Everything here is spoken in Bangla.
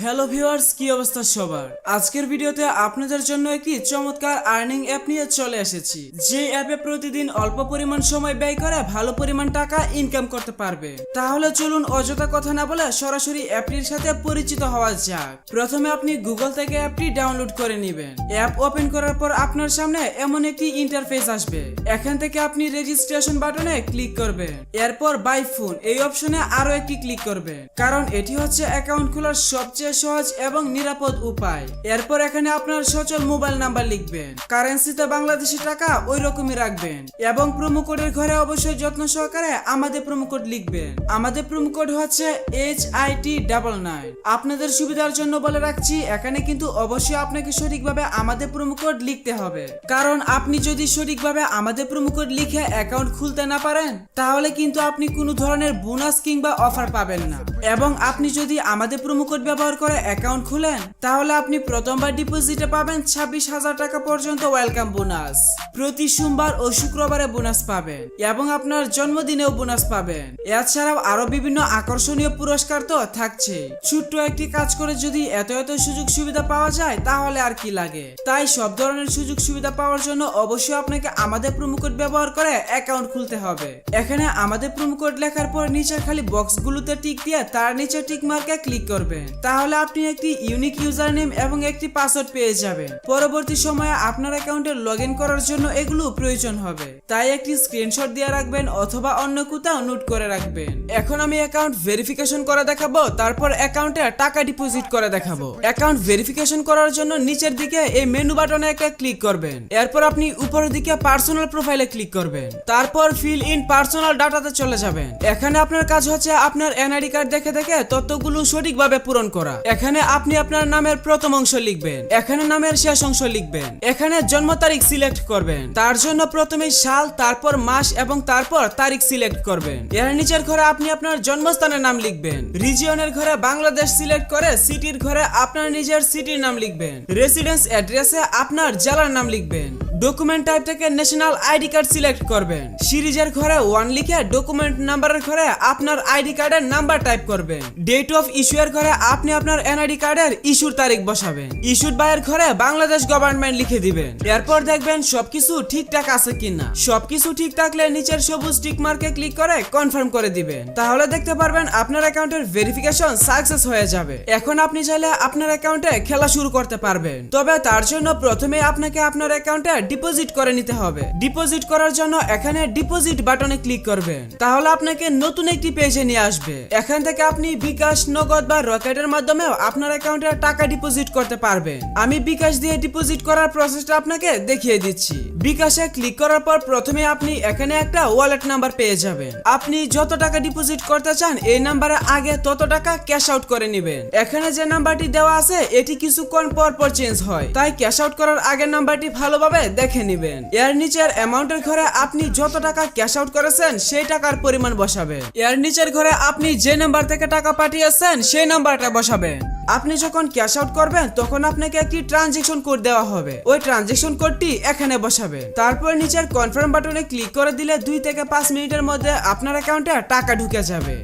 হ্যালো ভিউয়ার্স, কি অবস্থা সবার? আজকের ভিডিওতে আপনাদের জন্য একটি চমৎকার আর্নিং অ্যাপ নিয়ে চলে এসেছি, যে অ্যাপে প্রতিদিন অল্প পরিমাণ সময় ব্যয় করে ভালো পরিমাণ টাকা ইনকাম করতে পারবে। তাহলে চলুন অযথা কথা না বলে সরাসরি অ্যাপটির সাথে পরিচিত হওয়া যাক। প্রথমে আপনি গুগল থেকে অ্যাপটি ডাউনলোড করে নেবেন। অ্যাপ ওপেন করার পর আপনার সামনে এমন একটি ইন্টারফেস আসবে। এখান থেকে আপনি রেজিস্ট্রেশন বাটনে ক্লিক করবেন। এরপর বাই ফোন এই অপশনে আরো একটি ক্লিক করবেন, কারণ এটি হচ্ছে অ্যাকাউন্ট খোলার সবচেয়ে সহজ এবং নিরাপদ উপায়। এরপর এখানে আপনার সচল মোবাইল নাম্বার লিখবেন। কারেন্সিতে বাংলাদেশি টাকা ওই রকমই রাখবেন এবং প্রোমো কোডের ঘরে অবশ্যই যত্ন সহকারে আমাদের প্রোমো কোড লিখবেন। আমাদের প্রোমো কোড হচ্ছে HIT99। আপনাদের সুবিধার জন্য বলে রাখছি, এখানে কিন্তু অবশ্যই আপনাকে সঠিকভাবে আমাদের প্রোমো কোড লিখতে হবে, কারণ আপনি যদি সঠিকভাবে আমাদের প্রোমো কোড লিখে অ্যাকাউন্ট খুলতে না পারেন তাহলে কিন্তু আপনি কোনো ধরনের বোনাস কিংবা অফার পাবেন না। এবং আপনি যদি আমাদের প্রোমো কোড ব্যবহার করে অ্যাকাউন্ট খুলেন তাহলে আপনি প্রথমবার ডিপোজিটে পাবেন 26,000 টাকা পর্যন্ত ওয়েলকাম বোনাস। প্রতি সোমবার ও শুক্রবারে বোনাস পাবেন এবং আপনার জন্মদিনেও বোনাস পাবেন। এছাড়াও আরো বিভিন্ন আকর্ষণীয় পুরস্কার তো থাকছে। ছোট্ট একটি কাজ করে যদি এত সুযোগ সুবিধা পাওয়া যায় তাহলে আর কি লাগে। তাই সব ধরনের সুযোগ সুবিধা পাওয়ার জন্য অবশ্যই আপনাকে আমাদের প্রোমো কোড ব্যবহার করে অ্যাকাউন্ট খুলতে হবে। এখানে আমাদের প্রোমো কোড লেখার পর নিচের খালি বক্সগুলোতে টিক দিয়ে তার নিচে টিক মার্কে ক্লিক করবেন। তাহলে আপনি একটি ইউনিক ইউজার নেম এবং একটি পাসওয়ার্ড পেয়ে যাবেন। পরবর্তী সময়ে আপনার অ্যাকাউন্টে লগইন করার জন্য এগুলো প্রয়োজন হবে, তাই একটি স্ক্রিনশট দিয়ে রাখবেন অথবা অন্য কোথাও নোট করে রাখবেন। এখন আমি অ্যাকাউন্ট ভেরিফিকেশন করে দেখাবো, তারপর অ্যাকাউন্টে টাকা ডিপোজিট করে দেখাবো। অ্যাকাউন্ট ভেরিফিকেশন করার জন্য নিচের দিকে এই মেনু বাটনে একটা ক্লিক করবেন। এরপর আপনি উপরের দিকে পার্সোনাল প্রোফাইলে ক্লিক করবেন। তারপর ফিল ইন পার্সোনাল ডাটাতে চলে যাবেন। এখানে আপনার কাজ হচ্ছে আপনার এনআইডি কার্ড দেখে দেখে তথ্যগুলো সঠিকভাবে পূরণ করা। এখানে আপনি আপনার নামের প্রথম অংশ লিখবেন, এখানে নামের শেষ অংশ লিখবেন, এখানে জন্ম তারিখ সিলেক্ট করবেন। তার জন্য প্রথমে সাল, তারপর মাস এবং তারপর তারিখ সিলেক্ট করবেন। এর নিচের ঘরে আপনি আপনার জন্মস্থানের নাম লিখবেন। রিজিয়নের ঘরে বাংলাদেশ সিলেক্ট করে সিটির ঘরে আপনার নিজের সিটির নাম লিখবেন। রেসিডেন্স অ্যাড্রেসে আপনার জেলার নাম লিখবেন। ডকুমেন্ট টাইপ থেকে ন্যাশনাল আইডি কার্ড সিলেক্ট করবেন। সিরিজের ঘরে 1 লিখে ডকুমেন্ট নাম্বারের ঘরে আপনার আইডি কার্ডের নাম্বার টাইপ করবেন। ডেট অফ ইস্যু এর ঘরে আপনি আপনার এনআইডি কার্ডের ইস্যুর তারিখ বসাবেন। ইস্যুড বাই এর ঘরে বাংলাদেশ গভর্নমেন্ট লিখে দিবেন। এরপর দেখবেন সবকিছু ঠিকঠাক আছে কিনা। সবকিছু ঠিক থাকলে নিচের সবুজ টিক মার্কে ক্লিক করে কনফার্ম করে দিবেন। তাহলে দেখতে পারবেন আপনার অ্যাকাউন্টের ভেরিফিকেশন সাকসেস হয়ে যাবে। এখন আপনি চাইলে আপনার অ্যাকাউন্টে খেলা শুরু করতে পারবেন, তবে তার জন্য প্রথমে আপনাকে আপনার অ্যাকাউন্টে ডিপোজিট করে নিতে হবে। ডিপোজিট করার জন্য এখানে ডিপোজিট বাটনে ক্লিক করবেন। তাহলে আপনাকে নতুন একটি পেজে নিয়ে আসবে। এখান থেকে আপনি বিকাশ, নগদ বা রকেটের মাধ্যমেও আপনার অ্যাকাউন্টে টাকা ডিপোজিট করতে পারবেন। আমি বিকাশ দিয়ে ডিপোজিট করার প্রসেসটা আপনাকে দেখিয়ে দিচ্ছি। বিকাশে ক্লিক করার পর প্রথমে আপনি এখানে একটা ওয়ালেট নাম্বার পেয়ে যাবেন। আপনি যত টাকা ডিপোজিট করতে চান এই নাম্বারে আগে তত টাকা ক্যাশ আউট করে নেবেন। এখানে যে নাম্বারটি দেওয়া আছে এটি কিছুক্ষণ পর পর চেঞ্জ হয়, তাই ক্যাশ আউট করার আগের নাম্বারটি ভালোভাবে দেখে নেবেন। এর নিচের অ্যামাউন্টের ঘরে আপনি যত টাকা ক্যাশ আউট করেছেন সেই টাকার পরিমাণ বসাবেন। এর নিচের ঘরে আপনি যে নাম্বার থেকে টাকা পাঠিয়েছেন সেই নাম্বারটা বসাবেন। আপনি যখন ক্যাশ আউট করবেন তখন আপনাকে একটি ট্রানজেকশন কোড দেওয়া হবে, ওই ট্রানজেকশন কোডটি এখানে বসাবেন। তারপর নিচের কনফার্ম বাটনে ক্লিক করে দিলে 2 থেকে 5 মিনিটের মধ্যে আপনার অ্যাকাউন্টে টাকা ঢুকে যাবে।